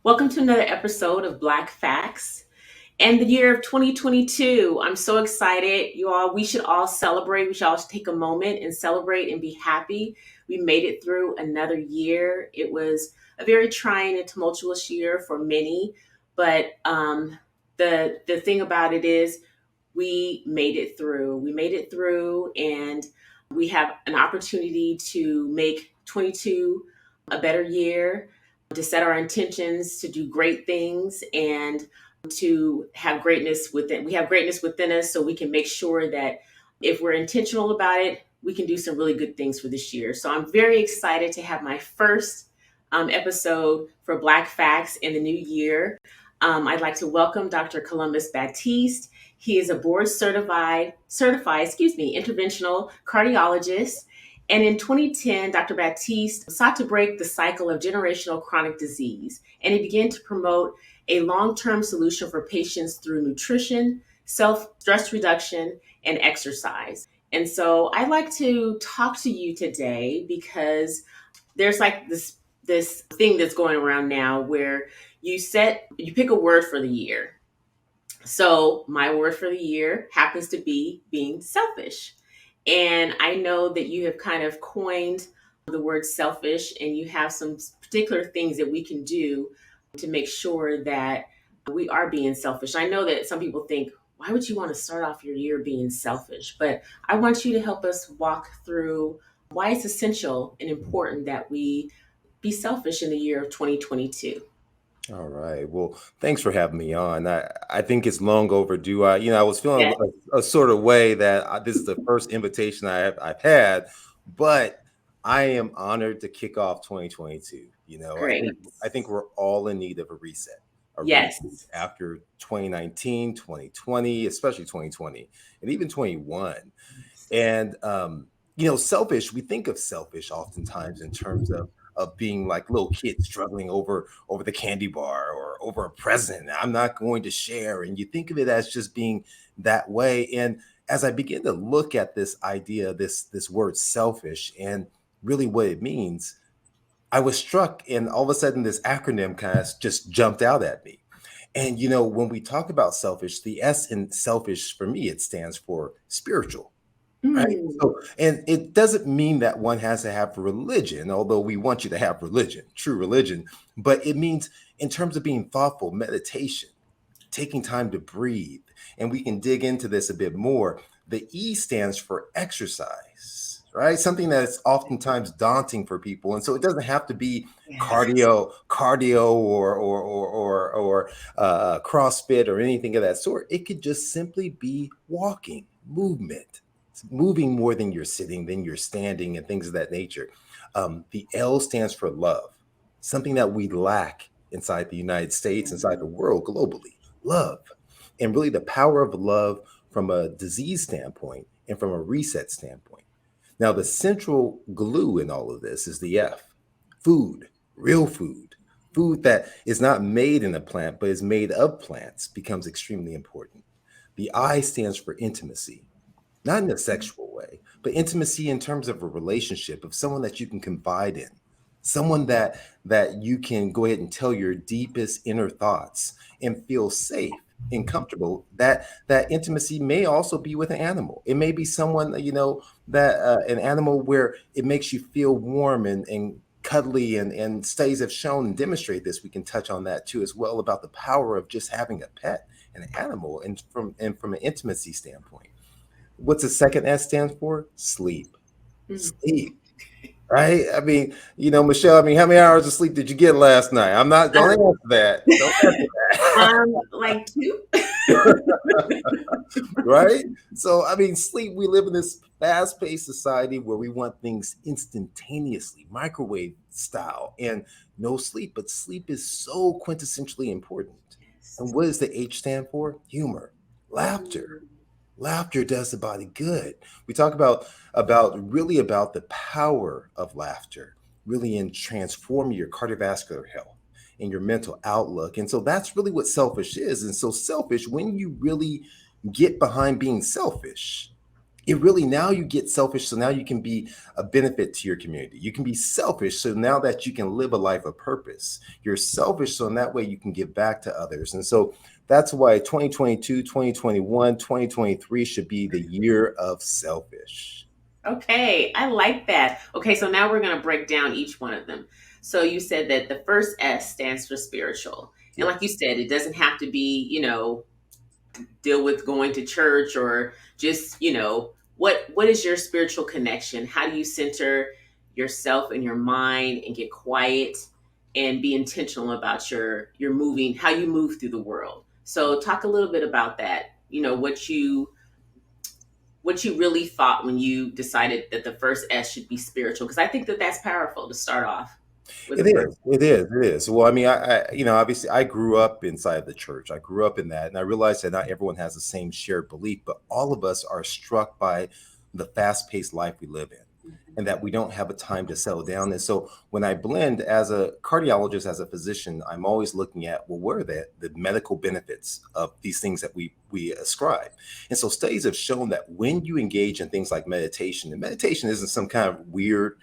Welcome to another episode of Black Facts and the year of 2022. I'm so excited. You all, we should all celebrate. We should all take a moment and celebrate and be happy. We made it through another year. It was a very trying and tumultuous year for many, but the thing about it is we made it through. We made it through, and we have an opportunity to make 22 a better year, to set our intentions to do great things and to have greatness within. We have greatness within us, so we can make sure that if we're intentional about it, we can do some really good things for this year. So I'm very excited to have my first episode for Black Facts in the new year. I'd like to welcome Dr. Columbus Baptiste. He is a board certified, interventional cardiologist. And in 2010, Dr. Batiste sought to break the cycle of generational chronic disease, and he began to promote a long-term solution for patients through nutrition, self-stress reduction, and exercise. And so I'd like to talk to you today because there's like this thing that's going around now where you pick a word for the year. So my word for the year happens to be being selfish. And I know that you have kind of coined the word selfish, and you have some particular things that we can do to make sure that we are being selfish. I know that some people think, why would you want to start off your year being selfish? But I want you to help us walk through why it's essential and important that we be selfish in the year of 2022. All right. Well, thanks for having me on. I think it's long overdue. I was feeling Yeah, a sort of way that this is the first invitation I've had, but I am honored to kick off 2022. I great. think I think we're all in need of a reset, a reboot Yes. after 2019, 2020, especially 2020, and even 21. And selfish. We think of selfish oftentimes in terms of being like little kids struggling over the candy bar or over a present. I'm not going to share, and you think of it as just being that way. And as I begin to look at this idea, this word selfish, and really what it means, I was struck, and all of a sudden, this acronym kind of just jumped out at me. And when we talk about selfish, the S in selfish for me, it stands for spiritual. Right. Mm, So, and it doesn't mean that one has to have religion, although we want you to have religion, true religion, but it means in terms of being thoughtful, meditation, taking time to breathe. And we can dig into this a bit more. The E stands for exercise, right? Something that's oftentimes daunting for people. And so it doesn't have to be yes. cardio or CrossFit or anything of that sort. It could just simply be walking, movement, moving more than you're sitting, than you're standing, and things of that nature. The L stands for love, something that we lack inside the United States, inside the world, globally. Love. And really the power of love from a disease standpoint and from a reset standpoint. Now, the central glue in all of this is the F, food, real food. Food that is not made in a plant, but is made of plants becomes extremely important. The I stands for intimacy, not in a sexual way, but intimacy in terms of a relationship, of someone that you can confide in, someone that you can go ahead and tell your deepest inner thoughts and feel safe and comfortable. That intimacy may also be with an animal. It may be someone that an animal where it makes you feel warm and cuddly, and studies have shown and demonstrate this. We can touch on that too as well, about the power of just having a pet, an animal, and from an intimacy standpoint. What's the second S stands for? Sleep. Mm. Sleep. Right? I mean, Michelle, I mean, how many hours of sleep did you get last night? I'm not, don't Um, answer that. Don't answer like two. that. Right? So, I mean, sleep, we live in this fast paced society where we want things instantaneously, microwave style, and no sleep. But sleep is so quintessentially important. And what does the H stand for? Humor, laughter. Mm, Laughter does the body good. We talk about the power of laughter, really in transforming your cardiovascular health and your mental outlook. And so that's really what selfish is. And so selfish, when you really get behind being selfish, it really, now you get selfish, so now you can be a benefit to your community. You can be selfish, so now that you can live a life of purpose. You're selfish, so in that way you can give back to others. And so that's why 2022, 2021, 2023 should be the year of selfish. Okay, I like that. Okay, so now we're going to break down each one of them. So you said that the first S stands for spiritual. And like you Yes. said, it doesn't have to be, deal with going to church or just, what is your spiritual connection? How do you center yourself and your mind and get quiet and be intentional about your moving, how you move through the world? So talk a little bit about that. What you really thought when you decided that the first S should be spiritual, because I think that that's powerful to start off with It the first. is. It is. It is. Well, I mean, obviously, I grew up inside the church. I grew up in that, and I realized that not everyone has the same shared belief, but all of us are struck by the fast-paced life we live in, and that we don't have a time to settle down. And so, when I blend as a cardiologist, as a physician, I'm always looking at, well, what are the medical benefits of these things that we ascribe? And so, studies have shown that when you engage in things like meditation, and meditation isn't some kind of weird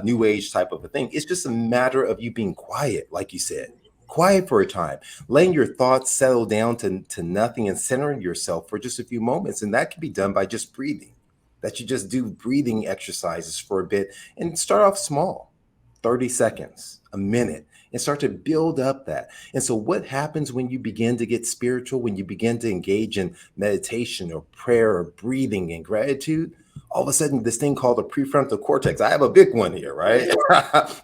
new age type of a thing. It's just a matter of you being quiet, like you said, quiet for a time, letting your thoughts settle down to nothing and centering yourself for just a few moments. And that can be done by just breathing, that you just do breathing exercises for a bit and start off small, 30 seconds, a minute, and start to build up that. And so, what happens when you begin to get spiritual, when you begin to engage in meditation or prayer or breathing and gratitude? All of a sudden, this thing called the prefrontal cortex, I have a big one here, right?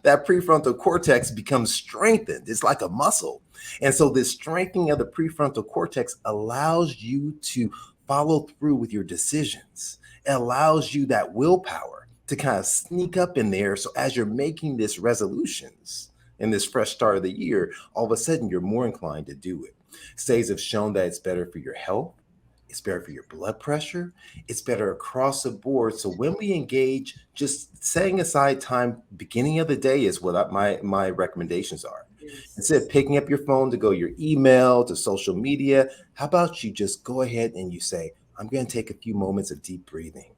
That prefrontal cortex becomes strengthened. It's like a muscle. And so, this strengthening of the prefrontal cortex allows you to follow through with your decisions. It allows you that willpower to kind of sneak up in there. So as you're making this resolutions in this fresh start of the year, all of a sudden you're more inclined to do it. Studies have shown that it's better for your health, it's better for your blood pressure, it's better across the board. So when we engage, just setting aside time, beginning of the day is what my recommendations are. Instead of Yes. picking up your phone to go your email to social media, how about you just go ahead and you say, I'm going to take a few moments of deep breathing.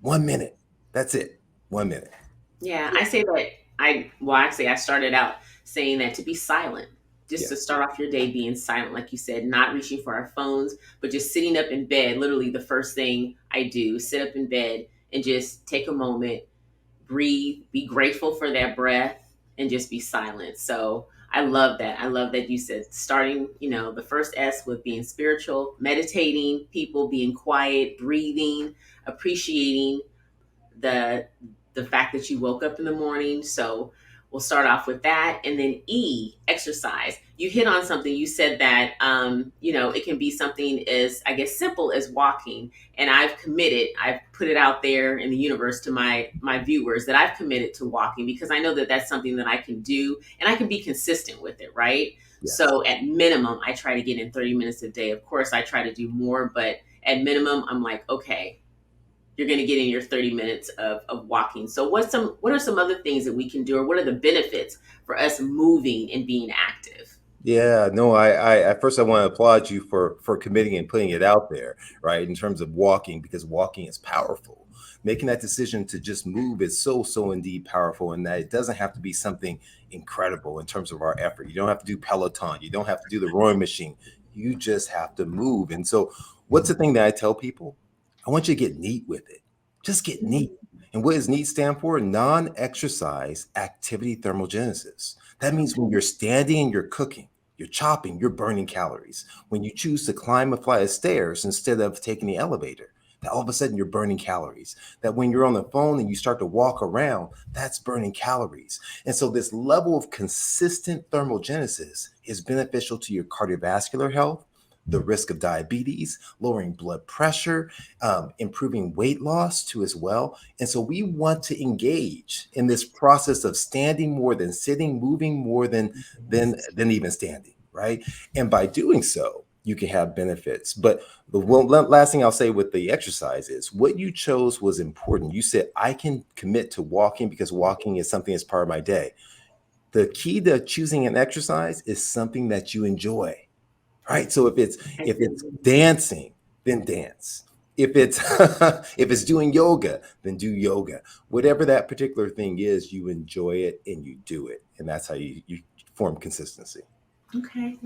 1 minute. That's it. 1 minute. Yeah, I say that actually, I started out saying that to be silent, just Yeah. to start off your day being silent, like you said, not reaching for our phones, but just sitting up in bed. Literally, the first thing I do, sit up in bed and just take a moment, breathe, be grateful for that breath, and just be silent. So I love that. I love that you said starting, the first S with being spiritual, meditating, people being quiet, breathing, appreciating the the fact that you woke up in the morning. So we'll start off with that. And then E, exercise. You hit on something. You said that it can be something as, I guess, simple as walking. And I've put it out there in the universe to my viewers that I've committed to walking, because I know that that's something that I can do and I can be consistent with it, right? Yes. So at minimum, I try to get in 30 minutes a day. Of course, I try to do more, but at minimum, I'm like, okay, you're going to get in your 30 minutes of walking. So what are some other things that we can do, or what are the benefits for us moving and being active? Yeah, no, I at first I want to applaud you for committing and putting it out there, right? In terms of walking, because walking is powerful. Making that decision to just move is so indeed powerful, and that it doesn't have to be something incredible in terms of our effort. You don't have to do Peloton, you don't have to do the rowing machine. You just have to move. And so, what's the thing that I tell people? I want you to get neat with it. Just get neat. And what does NEAT stand for? Non-exercise activity thermogenesis. That means when you're standing and you're cooking, you're chopping, you're burning calories. When you choose to climb a flight of stairs instead of taking the elevator, that all of a sudden you're burning calories. That when you're on the phone and you start to walk around, that's burning calories. And so this level of consistent thermogenesis is beneficial to your cardiovascular health, the risk of diabetes, lowering blood pressure, improving weight loss too as well. And so we want to engage in this process of standing more than sitting, moving more than even standing, right? And by doing so, you can have benefits. But the last thing I'll say with the exercise is what you chose was important. You said, I can commit to walking because walking is something that's part of my day. The key to choosing an exercise is something that you enjoy, right? So if it's dancing, then dance. If it's if it's doing yoga, then do yoga. Whatever that particular thing is, you enjoy it and you do it, and that's how you form consistency. Okay.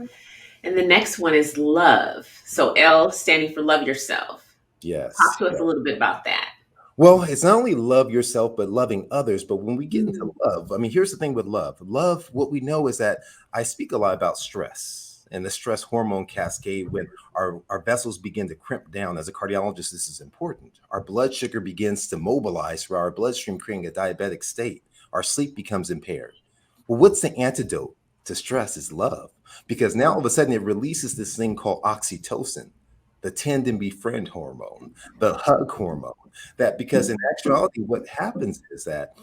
And the next one is love. So L standing for love yourself. Talk Yes. to us a little bit about that. Well, it's not only love yourself, but loving others. But when we get Mm. into love, I mean, here's the thing with love. Love, what we know is that I speak a lot about stress and the stress hormone cascade. When our vessels begin to crimp down, as a cardiologist, this is important. Our blood sugar begins to mobilize through our bloodstream, creating a diabetic state. Our sleep becomes impaired. Well, what's the antidote to stress is love, because now all of a sudden it releases this thing called oxytocin, the tend and befriend hormone, the hug hormone. That because in actuality, what happens is that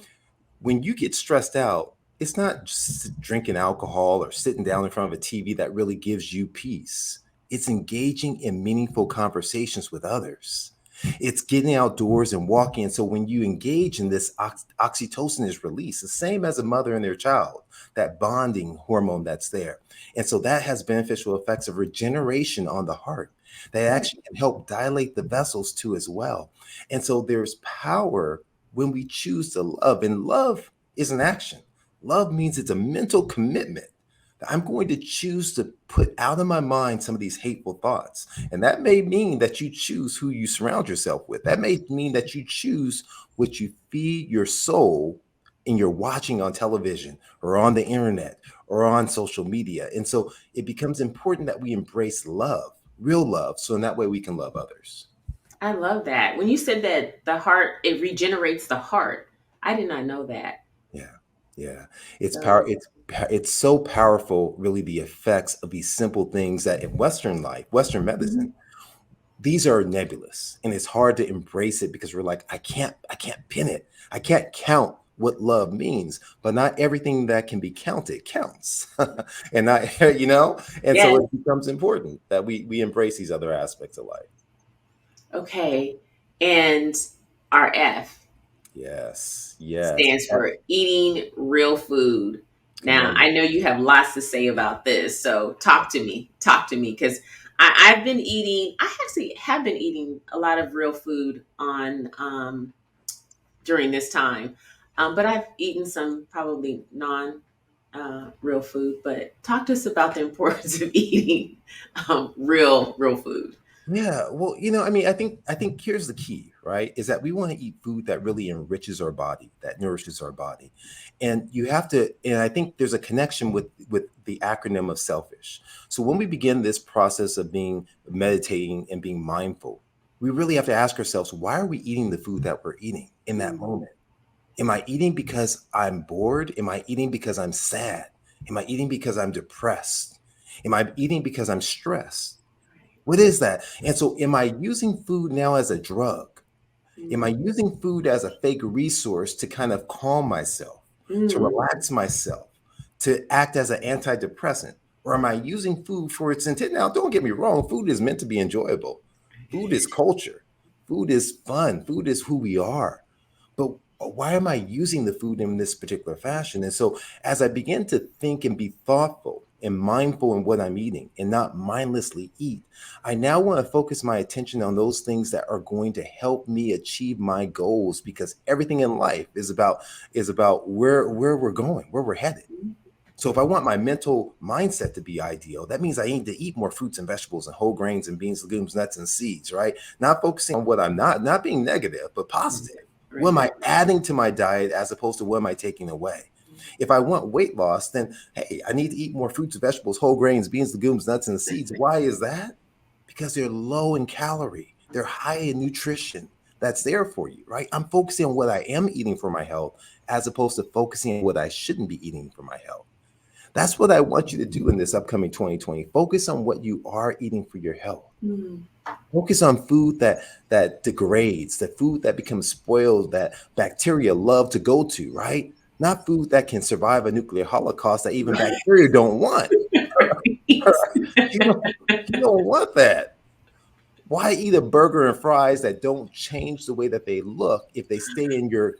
when you get stressed out, it's not just drinking alcohol or sitting down in front of a TV that really gives you peace. It's engaging in meaningful conversations with others. It's getting outdoors and walking. And so when you engage in this, oxytocin is released, the same as a mother and their child, that bonding hormone that's there. And so that has beneficial effects of regeneration on the heart. That actually can help dilate the vessels too as well. And so there's power when we choose to love. And love is an action. Love means it's a mental commitment that I'm going to choose to put out of my mind some of these hateful thoughts. And that may mean that you choose who you surround yourself with. That may mean that you choose what you feed your soul and you're watching on television or on the internet or on social media. And so it becomes important that we embrace love, real love, so in that way we can love others. I love that. When you said that the heart, it regenerates the heart, I did not know that. Yeah. Yeah. It's power. So, It's so powerful, really, the effects of these simple things that in Western life, Western medicine, mhm. these are nebulous. And it's hard to embrace it because we're like, I can't pin it. I can't count what love means. But not everything that can be counted counts. And not, and so Yes. it becomes important that we embrace these other aspects of life. Okay. And our F Yes. Yes. stands for eating real food. Come Now, on. I know you have lots to say about this, so talk to me. Talk to me, because I've been eating. I actually have been eating a lot of real food on during this time, but I've eaten some probably non real food. But talk to us about the importance of eating real food. Yeah, well, I mean, I think here's the key, right? Is that we want to eat food that really enriches our body, that nourishes our body. And you have to, and I think there's a connection with the acronym of selfish. So when we begin this process of being meditating and being mindful, we really have to ask ourselves, why are we eating the food that we're eating in that Mm. moment? Am I eating because I'm bored? Am I eating because I'm sad? Am I eating because I'm depressed? Am I eating because I'm stressed? What is that? And so, am I using food now as a drug? Am I Mm. using food as a fake resource to kind of calm myself, to Mm. relax myself, to act as an antidepressant? Or am I using food for its intent? Now, don't get me wrong, food is meant to be enjoyable. Food is culture. Food is fun. Food is who we are. But why am I using the food in this particular fashion? And so, as I begin to think and be thoughtful and mindful in what I'm eating and not mindlessly eat, I now want to focus my attention on those things that are going to help me achieve my goals, because everything in life is about where we're going, where we're headed. So if I want my mental mindset to be ideal, that means I need to eat more fruits and vegetables and whole grains and beans, legumes, nuts, and seeds, right? Not focusing on what I'm not being negative, but positive. What Right. am I adding to my diet as opposed to what am I taking away? If I want weight loss, then hey, I need to eat more fruits and vegetables, whole grains, beans, legumes, nuts, and seeds. Why is that? Because they're low in calorie, they're high in nutrition. That's there for you, right? I'm focusing on what I am eating for my health as opposed to focusing on what I shouldn't be eating for my health. That's what I want you to do in this upcoming 2020. Focus on what you are eating for your health. Mm. Focus on food that degrades, the food that becomes spoiled, that bacteria love to go to, right? Not food that can survive a nuclear holocaust that even bacteria don't want. you don't you don't want that. Why eat a burger and fries that don't change the way that they look if they stay in your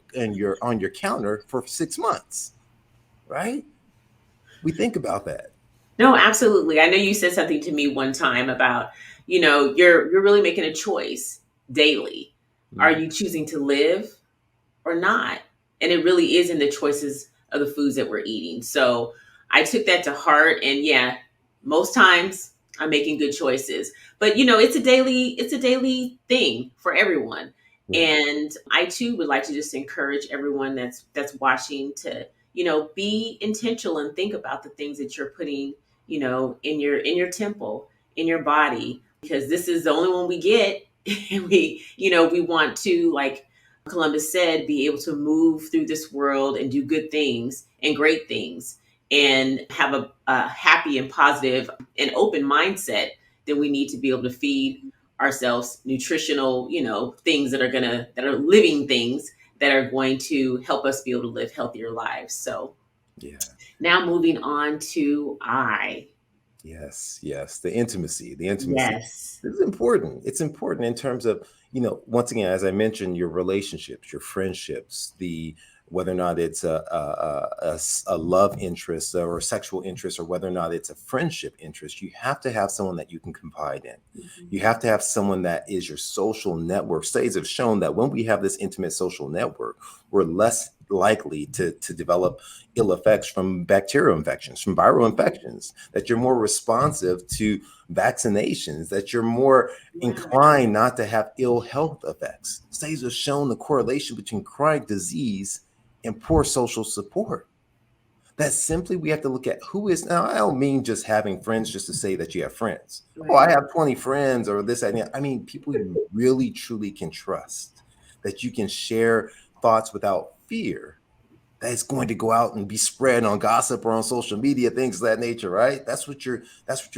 on your counter for 6 months, right? We think about that. No, absolutely. I know you said something to me one time about, you're really making a choice. daily? Are Mhm. you choosing to live or not? And it really is in the choices of the foods that we're eating. So I took that to heart, and yeah, most times I'm making good choices. But it's a daily thing for everyone. Yeah. And I too would like to just encourage everyone that's watching to, be intentional and think about the things that you're putting, in your temple, in your body, because this is the only one we get. And we want to, like Columbus said, be able to move through this world and do good things and great things and have a happy and positive and open mindset. Then we need to be able to feed ourselves nutritional, things that are living things that are going to help us be able to live healthier lives. So Yeah. now moving on to I. Yes, yes. The intimacy. Yes. This is important. It's important in terms of, once again, as I mentioned, your relationships, your friendships, the whether or not it's a love interest or a sexual interest, or whether or not it's a friendship interest. You have to have someone that you can confide in. Mhm. You have to have someone that is your social network. Studies have shown that when we have this intimate social network, we're less likely to develop ill effects from bacterial infections, from viral infections, that you're more responsive to vaccinations, that you're more Wow. inclined not to have ill health effects. Studies have shown the correlation between chronic disease and poor social support. That simply we have to look at who is now. I don't mean just having friends just to say that you have friends. Oh, I Right. have 20 friends or this, that, and that. I mean, people you really truly can trust, that you can share thoughts without fear that is going to go out and be spread on gossip or on social media, things of that nature, right? That's what you're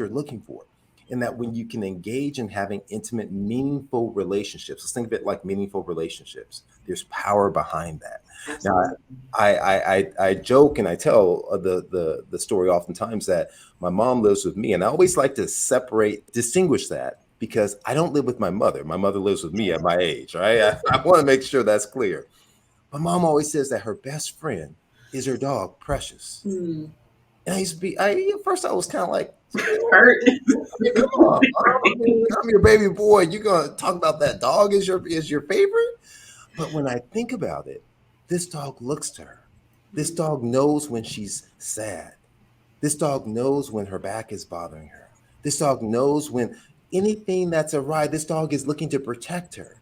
looking for. And that when you can engage in having intimate, meaningful relationships, let's think of it like meaningful relationships. There's power behind that. Now, Absolutely. I joke and I tell the story oftentimes that my mom lives with me, and I always like to distinguish that because I don't live with my mother. My mother lives with me at my age, right? I want to make sure that's clear. My mom always says that her best friend is her dog, Precious. Hmm. And I used to be, at first I was kind of like, Hurt. I mean, come on. I'm your baby boy. You're going to talk about that dog is your favorite? But when I think about it, this dog looks to her. This dog knows when she's sad. This dog knows when her back is bothering her. This dog knows when anything that's awry, this dog is looking to protect her,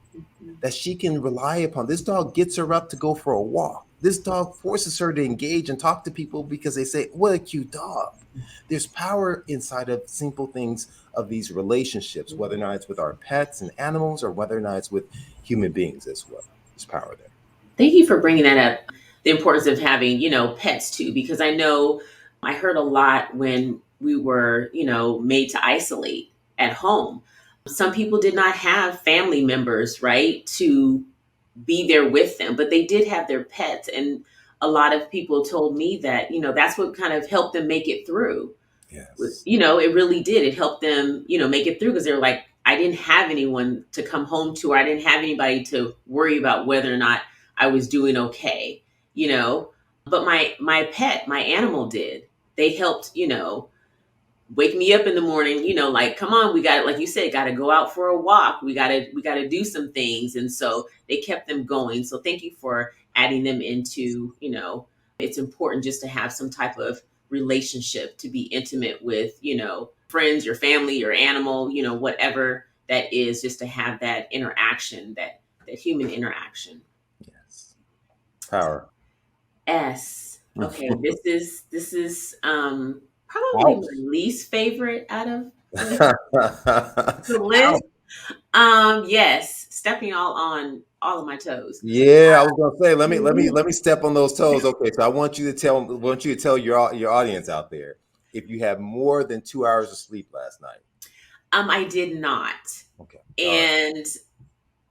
that she can rely upon. This dog gets her up to go for a walk. This dog forces her to engage and talk to people because they say, "What a cute dog." There's power inside of simple things of these relationships, whether or not it's with our pets and animals or whether or not it's with human beings as well. There's power there. Thank you for bringing that up. The importance of having, pets too, because I know I heard a lot when we were, made to isolate at home. Some people did not have family members, right, to be there with them, but they did have their pets. And a lot of people told me that, that's what kind of helped them make it through. Yes. It really did. It helped them, make it through, because they were like, I didn't have anyone to come home to, or I didn't have anybody to worry about whether or not I was doing okay, you know. But my pet, my animal did. They helped, wake me up in the morning, like, come on, we got, like you said, got to go out for a walk. We got to do some things. And so they kept them going. So thank you for adding them into, it's important just to have some type of relationship, to be intimate with, friends, your family, your animal, whatever that is, just to have that interaction, that human interaction. Yes. Power. S. Okay, this is probably my Ouch. least favorite out of the list. Ouch. Yes, stepping all on all of my toes. Yeah, I was gonna say, Mhm. let me step on those toes. Okay, so I want you to tell your audience out there, if you have more than 2 hours of sleep last night. I did not, Okay, all right. and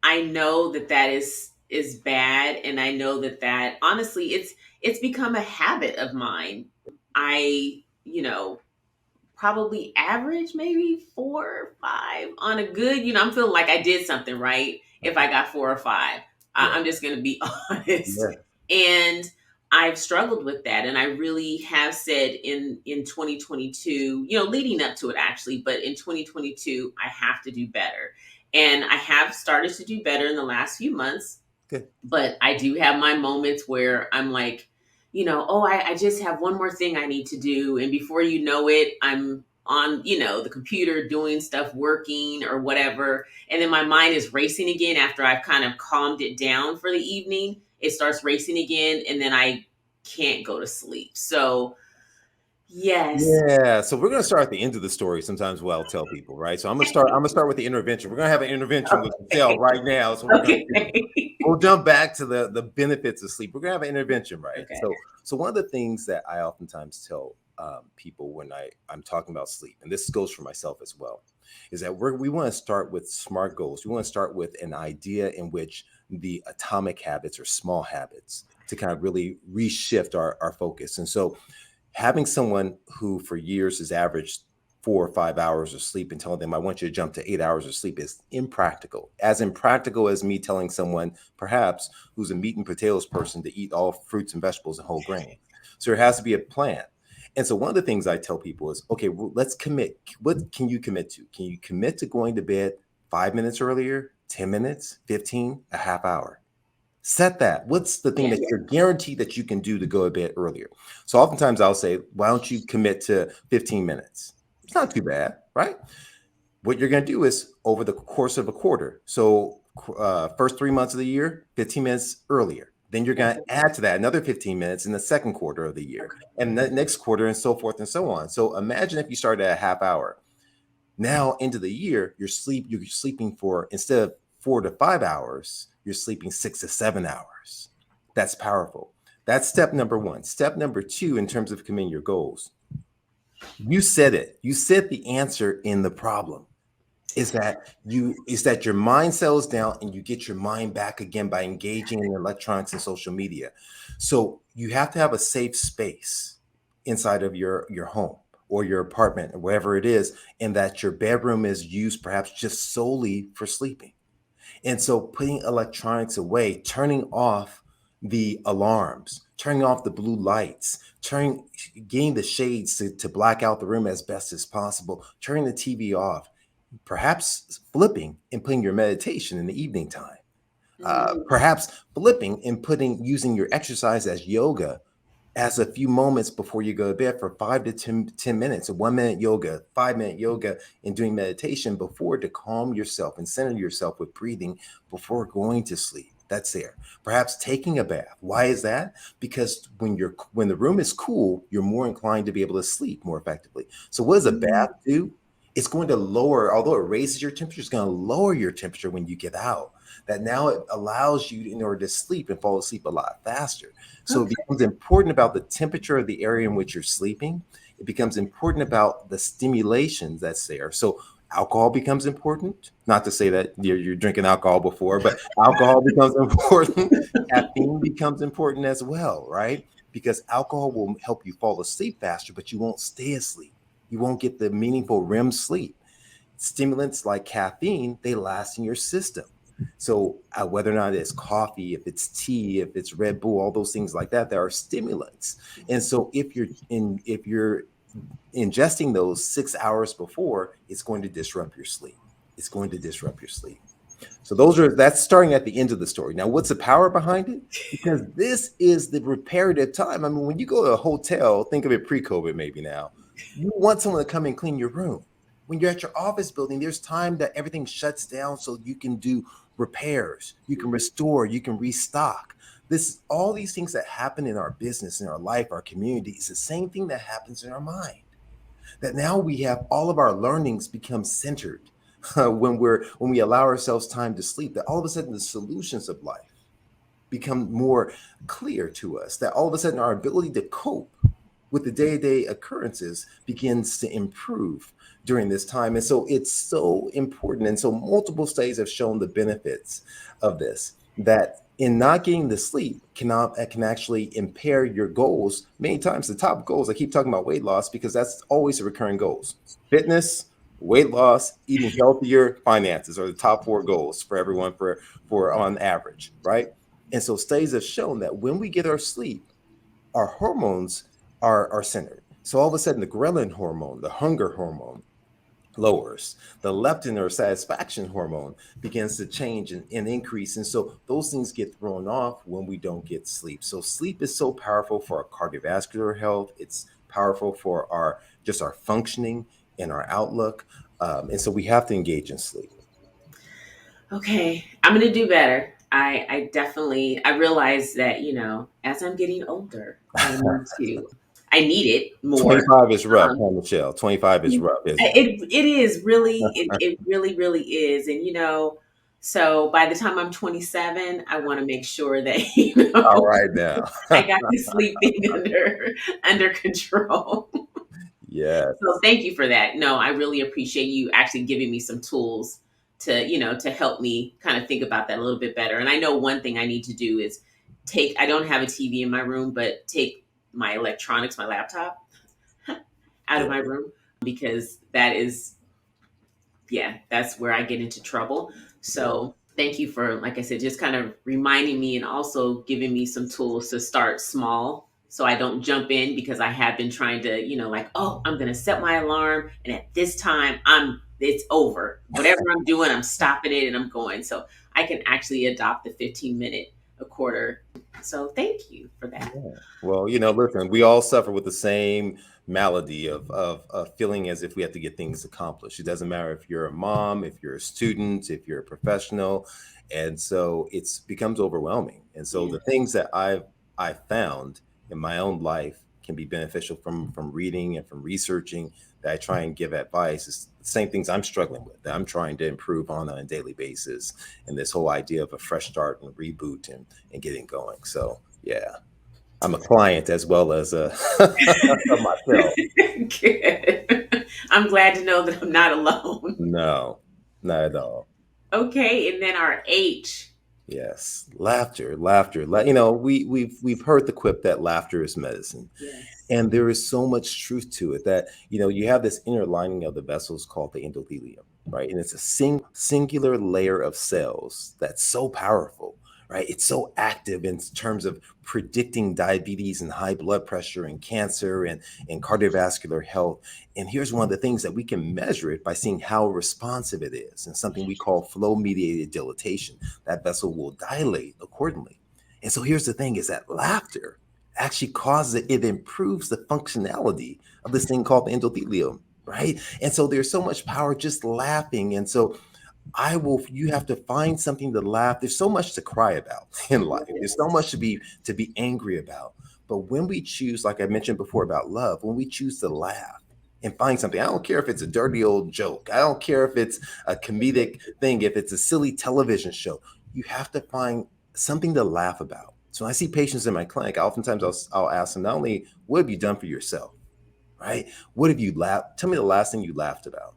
I know that is bad, and I know that honestly, it's become a habit of mine. I, probably average maybe 4 or 5 on a good, I'm feeling like I did something right if I got 4 or 5. Yeah, I'm just going to be honest. yeah, And I've struggled with that. And I really have said in 2022, leading up to it actually, but in 2022, I have to do better. And I have started to do better in the last few months, Good. but I do have my moments where I'm like, oh, I just have one more thing I need to do. And before you know it, I'm on, the computer doing stuff, working or whatever. And then my mind is racing again after I've kind of calmed it down for the evening. It starts racing again, and then I can't go to sleep. So, yes. Yeah, so we're gonna start at the end of the story. Sometimes what I'll tell people, right? So I'm gonna start with the intervention. We're gonna have an intervention with Michelle Okay. right now. So we're gonna Okay. do. We'll jump back to the benefits of sleep. We're gonna have an intervention, right? Okay. So one of the things that I oftentimes tell people when I'm talking about sleep, and this goes for myself as well, is that we want to start with SMART goals. We want to start with an idea in which the atomic habits or small habits to kind of really reshift our focus. And so having someone who for years has averaged 4 or 5 hours of sleep and telling them, I want you to jump to 8 hours of sleep is impractical. As impractical as me telling someone, perhaps, who's a meat and potatoes person to eat all fruits and vegetables and whole grain. So there has to be a plan. And so one of the things I tell people is, okay, well, let's commit. What can you commit to? Can you commit to going to bed 5 minutes earlier, 10 minutes, 15, a half hour? Set that. What's the thing Yeah. that you're guaranteed that you can do to go a bit earlier? So oftentimes I'll say, why don't you commit to 15 minutes? It's not too bad, right? What you're going to do is over the course of a quarter. So first 3 months of the year, 15 minutes earlier. Then you're going to add to that another 15 minutes in the second quarter of the year and the next quarter and so forth and so on. So imagine if you started at a half hour. Now into the year, you're sleeping for, instead of 4 to 5 hours, you're sleeping 6 to 7 hours. That's powerful. That's step number one. Step number two, in terms of committing your goals, you said it. You said the answer in the problem is that your mind settles down and you get your mind back again by engaging in electronics and social media. So you have to have a safe space inside of your home or your apartment or wherever it is, and that your bedroom is used perhaps just solely for sleeping. And so putting electronics away, turning off the alarms, turning off the blue lights, getting the shades to black out the room as best as possible, turning the TV off, perhaps flipping and putting your meditation in the evening time, perhaps flipping and using your exercise as yoga as a few moments before you go to bed for 5 to 10 minutes, a 1 minute yoga, 5 minute yoga, and doing meditation before to calm yourself and center yourself with breathing before going to sleep. That's there. Perhaps taking a bath. Why is that? Because when the room is cool, you're more inclined to be able to sleep more effectively. So what does a bath do? It's going to lower, although it raises your temperature, it's going to lower your temperature when you get out. That now it allows you in order to sleep and fall asleep a lot faster. So it becomes important about the temperature of the area in which you're sleeping. It becomes important about the stimulations that's there. So alcohol becomes important. Not to say that you're drinking alcohol before, but alcohol becomes important. Caffeine becomes important as well, right? Because alcohol will help you fall asleep faster, but you won't stay asleep. You won't get the meaningful REM sleep. Stimulants like caffeine, they last in your system. So whether or not it's coffee, if it's tea, if it's Red Bull, all those things like that, there are stimulants. And so if you're ingesting those 6 hours before, it's going to disrupt your sleep. It's going to disrupt your sleep. So that's starting at the end of the story. Now, what's the power behind it? Because this is the reparative time. I mean, when you go to a hotel, think of it pre-COVID maybe now, you want someone to come and clean your room. When you're at your office building, there's time that everything shuts down so you can do repairs, you can restore, you can restock. All these things that happen in our business, in our life, our community, is the same thing that happens in our mind. That now we have all of our learnings become centered when we allow ourselves time to sleep, that all of a sudden the solutions of life become more clear to us, that all of a sudden our ability to cope with the day-to-day occurrences begins to improve during this time. And so it's so important. And so multiple studies have shown the benefits of this, that in not getting the sleep can actually impair your goals. Many times the top goals, I keep talking about weight loss because that's always the recurring goals. Fitness, weight loss, eating healthier, finances are the top 4 goals for everyone for on average, right? And so studies have shown that when we get our sleep, our hormones are centered. So all of a sudden, the ghrelin hormone, the hunger hormone, lowers. The leptin or satisfaction hormone begins to change and increase. And so those things get thrown off when we don't get sleep. So sleep is so powerful for our cardiovascular health. It's powerful for our just our functioning and our outlook. And so we have to engage in sleep. Okay, I'm gonna do better. I definitely I realize that as I'm getting older, I need it more. 25 is rough, Um, huh, Michelle? 25 is rough, isn't it? it is really it really really is, and so by the time I'm 27, I want to make sure that All right now. I got this sleep thing under control. So Yes. thank you for that. No, I really appreciate you actually giving me some tools to help me kind of think about that a little bit better. And I know one thing I need to do is I don't have a TV in my room, but take my electronics, my laptop out of my Good. room, because that is, yeah, that's where I get into trouble. Yeah. So thank you for, like I said, just kind of reminding me and also giving me some tools to start small so I don't jump in, because I have been trying to, like, oh, I'm going to set my alarm. And at this time, it's over. Whatever I'm doing, I'm stopping it and I'm going. So I can actually adopt the 15-minute a quarter. So thank you for that. Yeah. Well, listen, we all suffer with the same malady of feeling as if we have to get things accomplished. It doesn't matter if you're a mom, if you're a student, if you're a professional. And so it's becomes overwhelming. And so Yeah. the things that I found in my own life can be beneficial from reading and from researching that I try and give advice is the same things I'm struggling with, that I'm trying to improve on a daily basis. And this whole idea of a fresh start and reboot and getting going. So yeah. I'm a client as well as of myself. Good. I'm glad to know that I'm not alone. No, not at all. Okay, and then our H. Yes, laughter, laughter. We've heard the quip that laughter is medicine, Yes. and there is so much truth to it that you have this inner lining of the vessels called the endothelium, right? And it's a singular layer of cells that's so powerful, right? It's so active in terms of predicting diabetes and high blood pressure and cancer and cardiovascular health. And here's one of the things that we can measure it by seeing how responsive it is, and something we call flow mediated dilatation. That vessel will dilate accordingly. And so here's the thing is that laughter actually causes it improves the functionality of this thing called the endothelium, right? And so there's so much power just laughing. And so you have to find something to laugh. There's so much to cry about in life. There's so much to be angry about. But when we choose, like I mentioned before about love, when we choose to laugh and find something, I don't care if it's a dirty old joke. I don't care if it's a comedic thing, if it's a silly television show. You have to find something to laugh about. So when I see patients in my clinic, oftentimes I'll ask them not only what have you done for yourself, right? What have you laughed? Tell me the last thing you laughed about,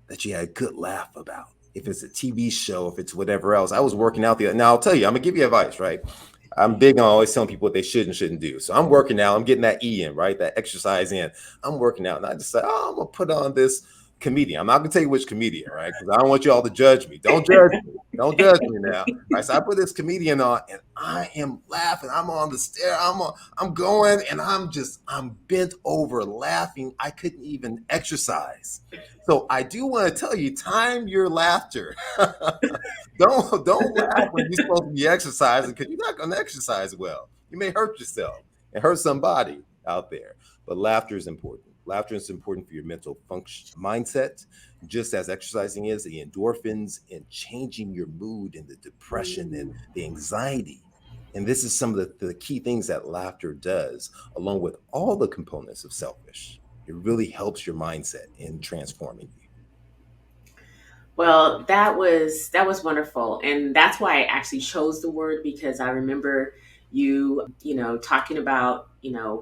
that you had a good laugh about. If it's a TV show, if it's whatever else. I was working out now I'll tell you, I'm gonna give you advice, right? I'm big on always telling people what they should and shouldn't do. So I'm working out, I'm getting that E in, right? That exercise in. I'm working out, and I just say, oh, I'm gonna put on this comedian. I'm not gonna tell you which comedian, right? Because I don't want you all to judge me. Don't judge me. Don't judge me now. Right. So I put this comedian on and I am laughing. I'm on the stair. I'm going and I'm bent over laughing. I couldn't even exercise. So I do want to tell you, time your laughter. Don't laugh when you're supposed to be exercising, because you're not going to exercise well. You may hurt yourself and hurt somebody out there. But laughter is important. Laughter is important for your mental function, mindset, just as exercising is. The endorphins and changing your mood and the depression and the anxiety. And this is some of the key things that laughter does, along with all the components of selfish. It really helps your mindset in transforming you. Well, that was wonderful, and that's why I actually chose the word, because I remember talking about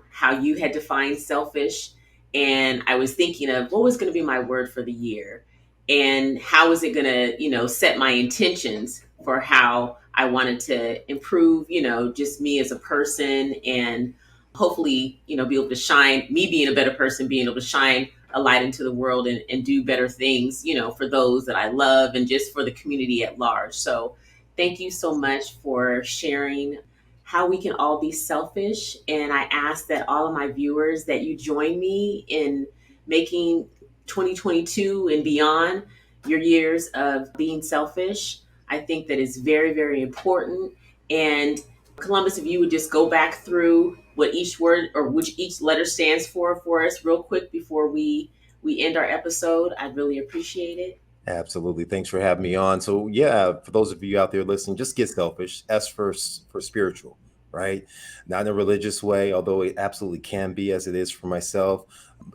how you had defined selfish, and I was thinking of what was going to be my word for the year, and how was it going to set my intentions for how I wanted to improve, just me as a person, and hopefully be able to shine, me being a better person, being able to shine a light into the world and do better things, for those that I love and just for the community at large. So thank you so much for sharing how we can all be selfish. And I ask that all of my viewers that you join me in making 2022 and beyond, your years of being selfish. I think that is very, very important. And Columbus, if you would just go back through what each word or which each letter stands for us real quick before we end our episode, I'd really appreciate it. Absolutely. Thanks for having me on. So, yeah, for those of you out there listening, just get selfish. S for spiritual, right? Not in a religious way, although it absolutely can be, as it is for myself.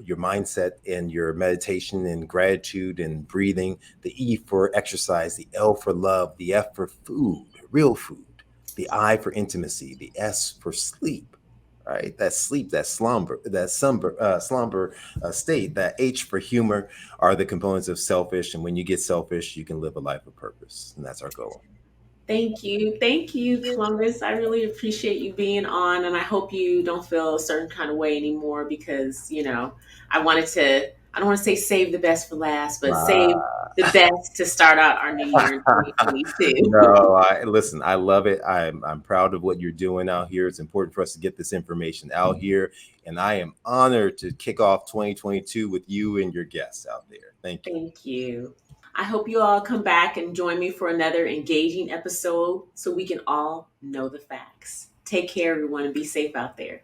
Your mindset and your meditation and gratitude and breathing. The E for exercise, the L for love, the F for food, real food, the I for intimacy, the S for sleep. Right, that sleep, that slumber state, that H for humor, are the components of selfish. And when you get selfish, you can live a life of purpose. And that's our goal. Thank you. Thank you, Columbus. I really appreciate you being on, and I hope you don't feel a certain kind of way anymore because, I don't want to say save the best for last, but save Ah, the best to start out our new year in 2022. no, listen, I love it. I'm proud of what you're doing out here. It's important for us to get this information out here. And I am honored to kick off 2022 with you and your guests out there. Thank you. Thank you. I hope you all come back and join me for another engaging episode so we can all know the facts. Take care, everyone, and be safe out there.